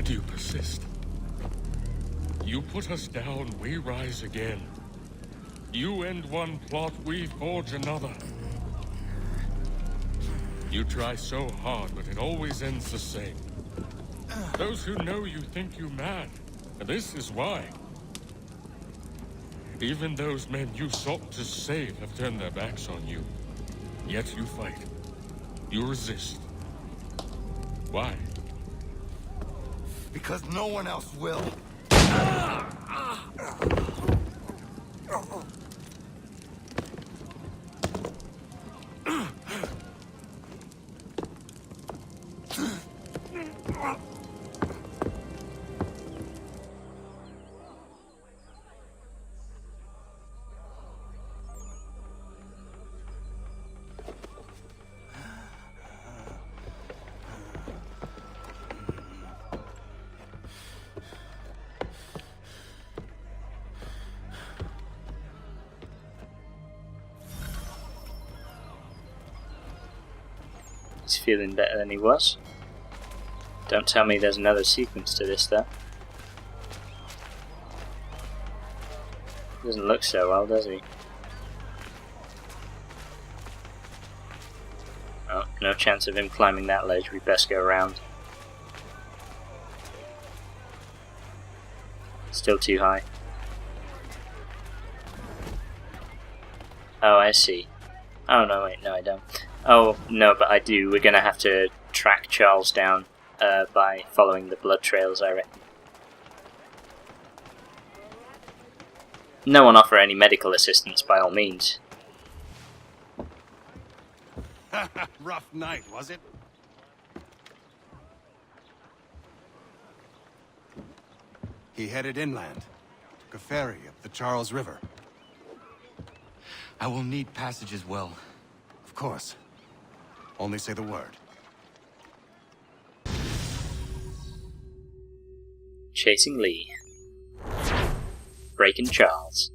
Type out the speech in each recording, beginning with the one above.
glad you persist. You put us down, we rise again. You end one plot, we forge another. You try so hard, but it always ends the same. Those who know you think you mad, and this is why. Even those men you sought to save have turned their backs on you. Yet you fight. You resist. Why? Because no one else will. He's feeling better than he was. Don't tell me there's another sequence to this though. Doesn't look so well, does he? Oh, no chance of him climbing that ledge. We best go around. Still too high. Oh, I see. Oh no, wait, no I don't. Oh, no, but I do. We're gonna have to track Charles down by following the blood trails, I reckon. No one offer any medical assistance, by all means. Rough night, was it? He headed inland. Took a ferry up the Charles River. I will need passage as well. Of course. Only say the word. Chasing Lee. Breaking Charles.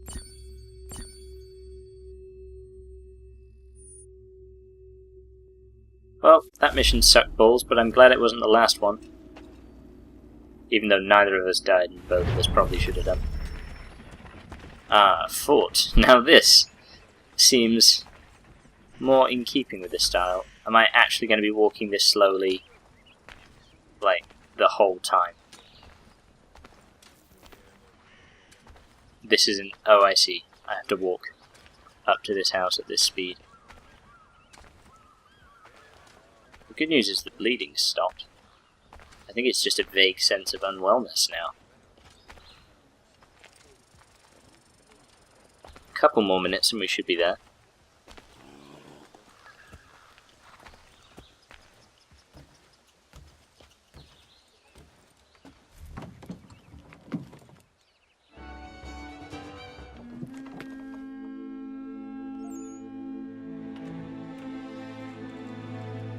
Well, that mission sucked balls, but I'm glad it wasn't the last one. Even though neither of us died, and both of us probably should have done. Ah, fort. Now this seems more in keeping with the style. Am I actually going to be walking this slowly, like, the whole time? This isn't... Oh, I see. I have to walk up to this house at this speed. The good news is the bleeding's stopped. I think it's just a vague sense of unwellness now. A couple more minutes and we should be there.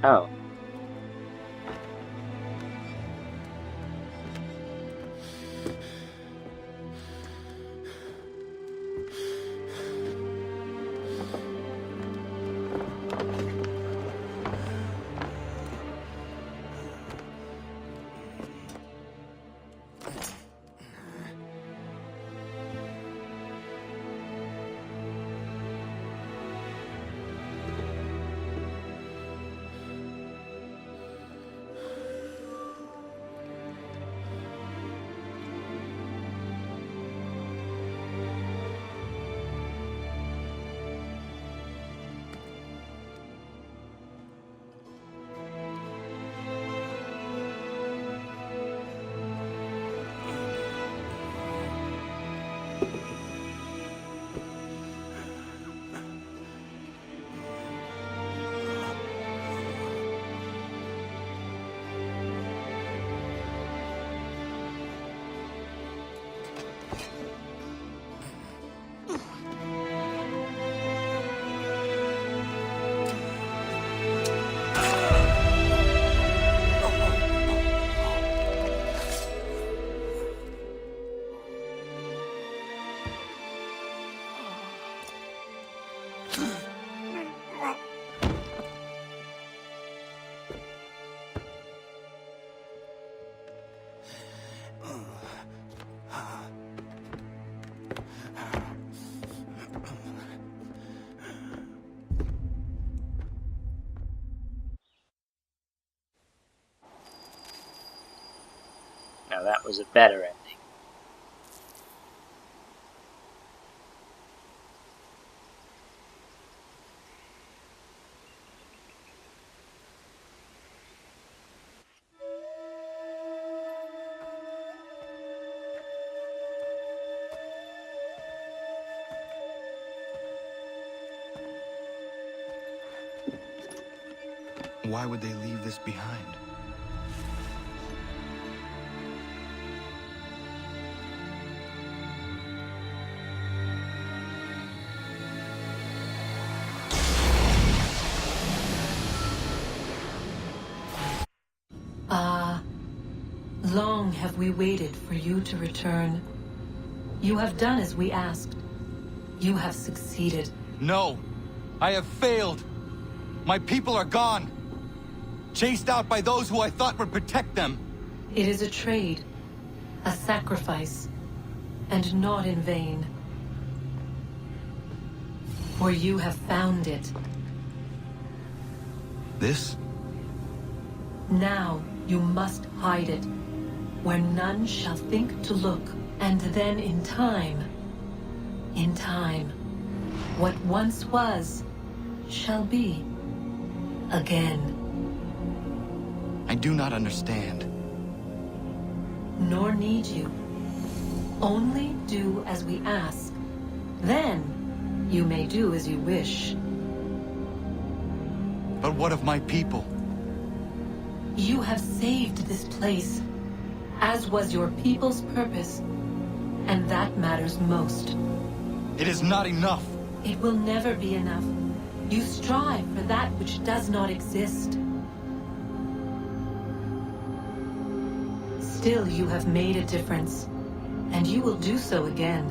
Oh. Now that was a better ending. Why would they leave this behind? Long have we waited for you to return. You have done as we asked. You have succeeded. No! I have failed! My people are gone! Chased out by those who I thought would protect them! It is a trade, a sacrifice, and not in vain. For you have found it. This? Now you must hide it, where none shall think to look, and then in time, what once was, shall be again. I do not understand. Nor need you. Only do as we ask. Then you may do as you wish. But what of my people? You have saved this place, as was your people's purpose, and that matters most. It is not enough! It will never be enough. You strive for that which does not exist. Still, you have made a difference, and you will do so again.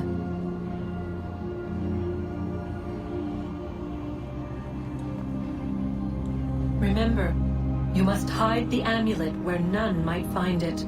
Remember, you must hide the amulet where none might find it.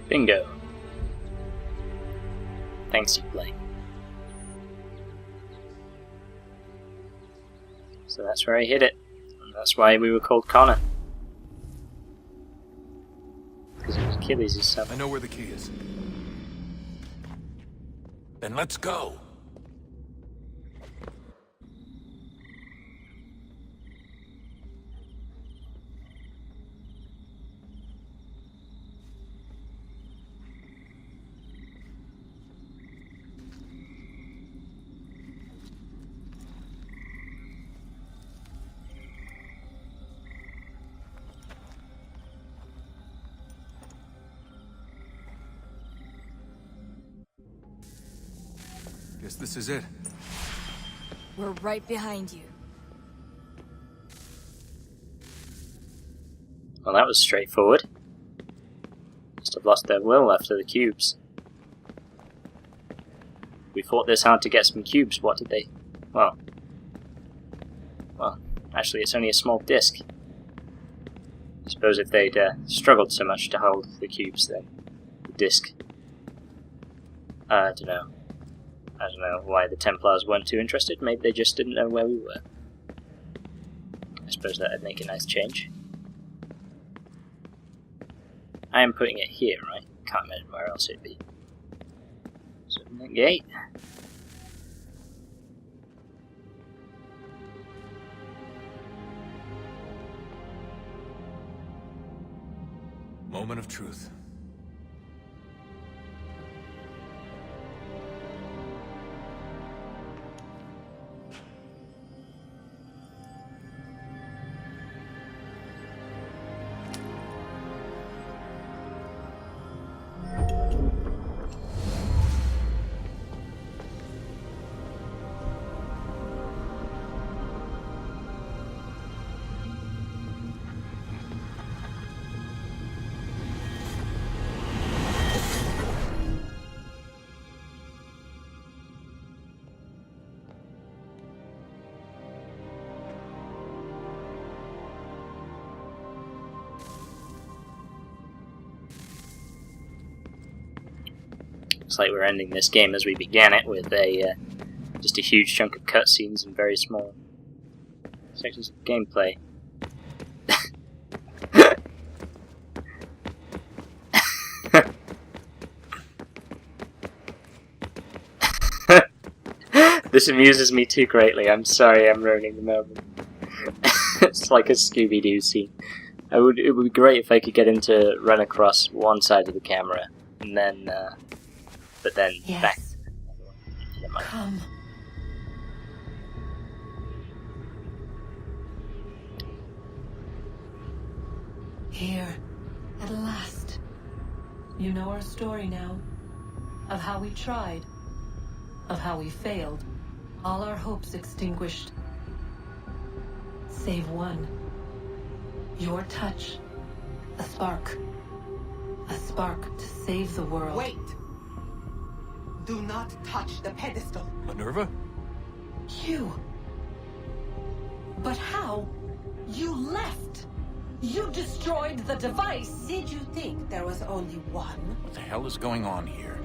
Bingo. Thanks, you play. So that's where I hit it. And that's why we were called Connor. Because it was Achilles' son. I know where the key is. Then let's go. Guess this is it. We're right behind you. Well, that was straightforward. Must have lost their will after the cubes. We fought this hard to get some cubes. What did they... Well, actually it's only a small disc. I suppose if they'd struggled so much to hold the cubes, then the disc... I don't know why the Templars weren't too interested. Maybe they just didn't know where we were. I suppose that'd make a nice change. I am putting it here, right? Can't imagine where else it'd be. So, that gate. Moment of truth. Looks like we're ending this game as we began it, with just a huge chunk of cutscenes and very small sections of gameplay. This amuses me too greatly. I'm sorry I'm ruining the moment. It's like a Scooby-Doo scene. It would be great if I could get him to run across one side of the camera and then but then Yes. back. Come. Here, at last. You know our story now. Of how we tried. Of how we failed. All our hopes extinguished. Save one. Your touch. A spark. A spark to save the world. Wait! Do not touch the pedestal. Minerva? You. But how? You left. You destroyed the device. Did you think there was only one? What the hell is going on here?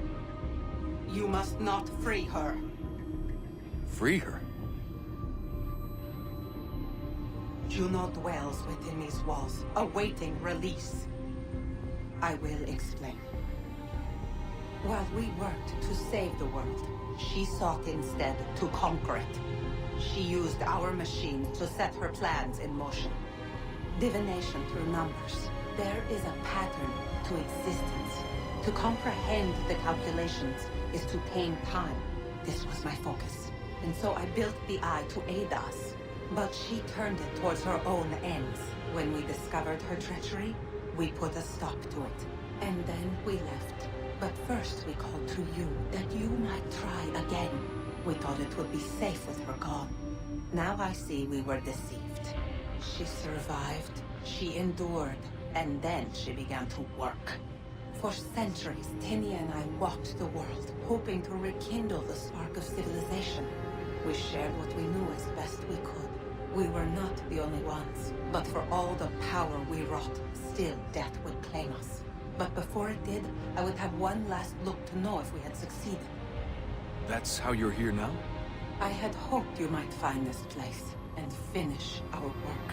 You must not free her. Free her? Juno dwells within these walls, awaiting release. I will explain. While we worked to save the world, she sought instead to conquer it. She used our machine to set her plans in motion. Divination through numbers. There is a pattern to existence. To comprehend the calculations is to tame time. This was my focus. And so I built the eye to aid us. But she turned it towards her own ends. When we discovered her treachery, we put a stop to it. And then we left. But first we called to you, that you might try again. We thought it would be safe with her gone. Now I see we were deceived. She survived, she endured, and then she began to work. For centuries, Tinia and I walked the world, hoping to rekindle the spark of civilization. We shared what we knew as best we could. We were not the only ones, but for all the power we wrought, still death would claim us. But before it did, I would have one last look to know if we had succeeded. That's how you're here now? I had hoped you might find this place and finish our work.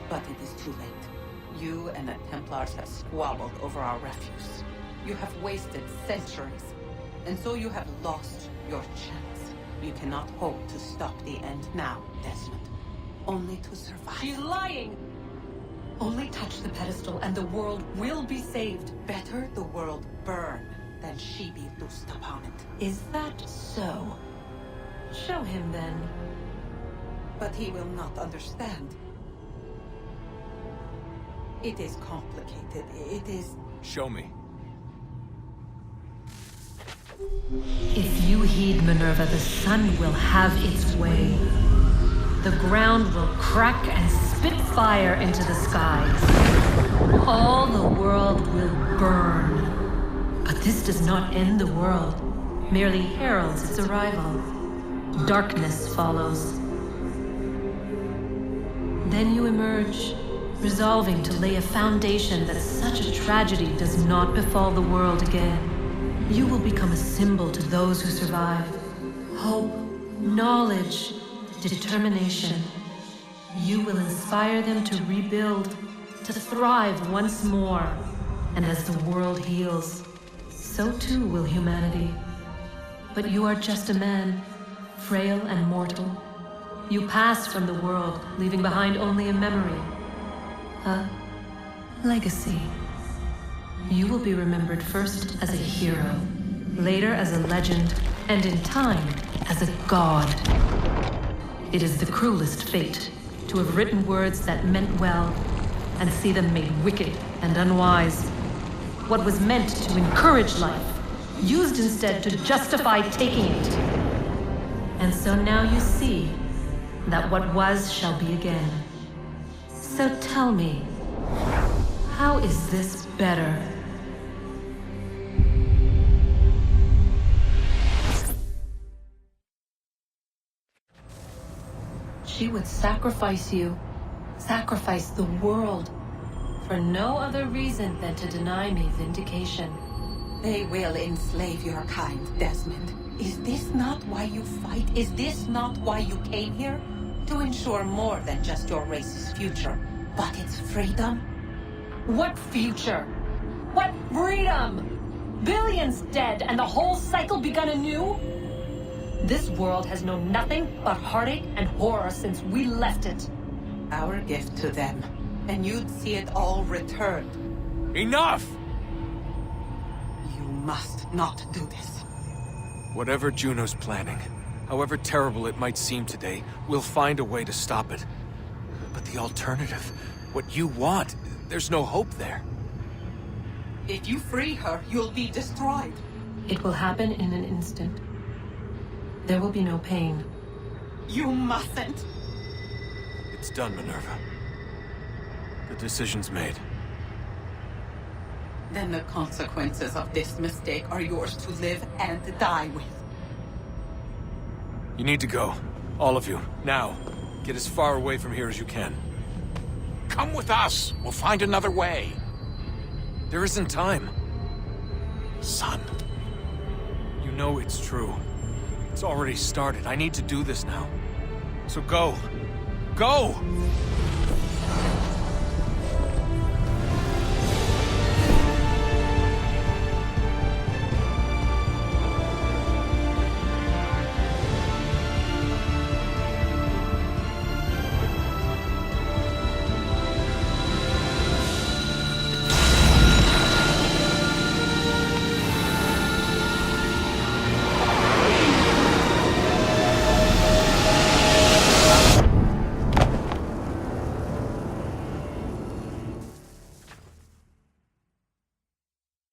But it is too late. You and the Templars have squabbled over our refuse. You have wasted centuries, and so you have lost your chance. You cannot hope to stop the end now, Desmond. Only to survive. She's lying! Only touch the pedestal and the world will be saved. Better the world burn than she be loosed upon it. Is that so? Show him then. But he will not understand. It is complicated. It is... Show me. If you heed Minerva, the sun will have its way. The ground will crack and spit fire into the skies. All the world will burn. But this does not end the world, merely heralds its arrival. Darkness follows. Then you emerge, resolving to lay a foundation that such a tragedy does not befall the world again. You will become a symbol to those who survive. Hope, knowledge, determination. You will inspire them to rebuild, to thrive once more. And as the world heals, so too will humanity. But you are just a man, frail and mortal. You pass from the world, leaving behind only a memory. A legacy. You will be remembered first as a hero, later as a legend, and in time, as a god. It is the cruelest fate to have written words that meant well, and see them made wicked and unwise. What was meant to encourage life, used instead to justify taking it. And so now you see that what was shall be again. So tell me, how is this better? She would sacrifice you, sacrifice the world, for no other reason than to deny me vindication. They will enslave your kind, Desmond. Is this not why you fight? Is this not why you came here? To ensure more than just your race's future, but its freedom? What future? What freedom? Billions dead and the whole cycle begun anew? This world has known nothing but heartache and horror since we left it. Our gift to them, and you'd see it all returned. Enough! You must not do this. Whatever Juno's planning, however terrible it might seem today, we'll find a way to stop it. But the alternative, what you want, there's no hope there. If you free her, you'll be destroyed. It will happen in an instant. There will be no pain. You mustn't. It's done, Minerva. The decision's made. Then the consequences of this mistake are yours to live and die with. You need to go. All of you. Now. Get as far away from here as you can. Come with us. We'll find another way. There isn't time. Son. You know it's true. It's already started. I need to do this now. So go. Go!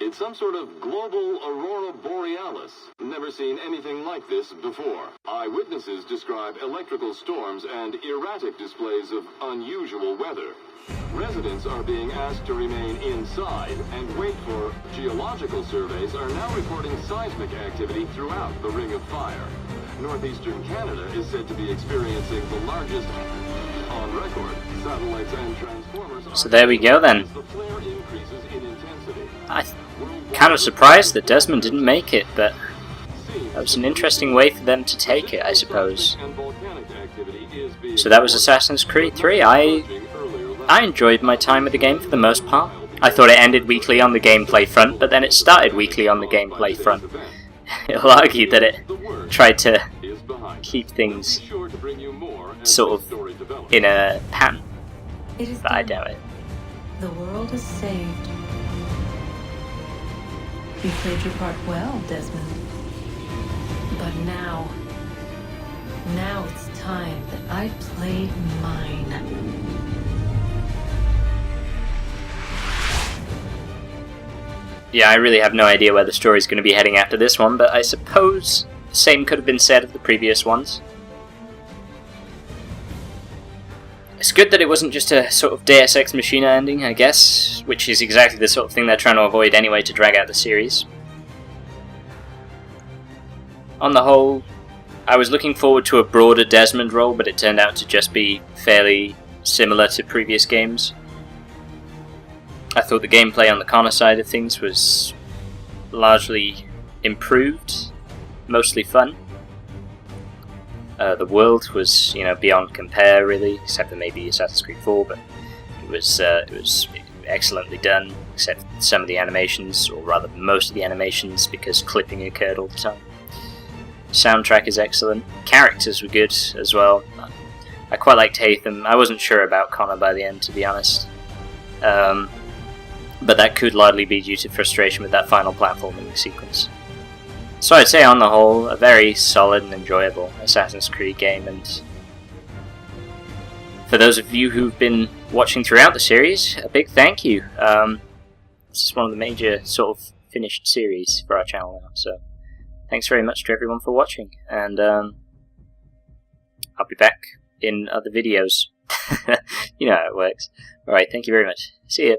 It's some sort of global aurora borealis. Never seen anything like this before. Eyewitnesses describe electrical storms and erratic displays of unusual weather. Residents are being asked to remain inside and wait for geological surveys are now reporting seismic activity throughout the Ring of Fire. Northeastern Canada is said to be experiencing the largest on record. Satellites and transformers So there we go then. the flare increases in intensity. I'm kind of surprised that Desmond didn't make it, but that was an interesting way for them to take it, I suppose. So that was Assassin's Creed 3. I enjoyed my time with the game for the most part. I thought it ended weakly on the gameplay front, but then it started weakly on the gameplay front. It'll argue that it tried to keep things sort of in a pattern, It is but I done. doubt it. The world is saved. You played your part well, Desmond. But now it's time that I played mine. yeah, I really have no idea where the story's going to be heading after this one, but I suppose the same could have been said of the previous ones. It's good that it wasn't just a sort of Deus Ex Machina ending, I guess, which is exactly the sort of thing they're trying to avoid anyway to drag out the series. On the whole, I was looking forward to a broader Desmond role, but it turned out to just be fairly similar to previous games. I thought the gameplay on the Connor side of things was largely improved, mostly fun. The world was, you know, beyond compare really, except for maybe Assassin's Creed 4, but it was excellently done, except some of the animations, or rather most of the animations, because clipping occurred all the time. Soundtrack is excellent. Characters were good as well. I quite liked Hatham. I wasn't sure about Connor by the end, to be honest. But that could largely be due to frustration with that final platforming sequence. So I'd say on the whole, a very solid and enjoyable Assassin's Creed game, and for those of you who've been watching throughout the series, a big thank you. This is one of the major sort of finished series for our channel now, so thanks very much to everyone for watching, and I'll be back in other videos. You know how it works. Alright, thank you very much. See ya.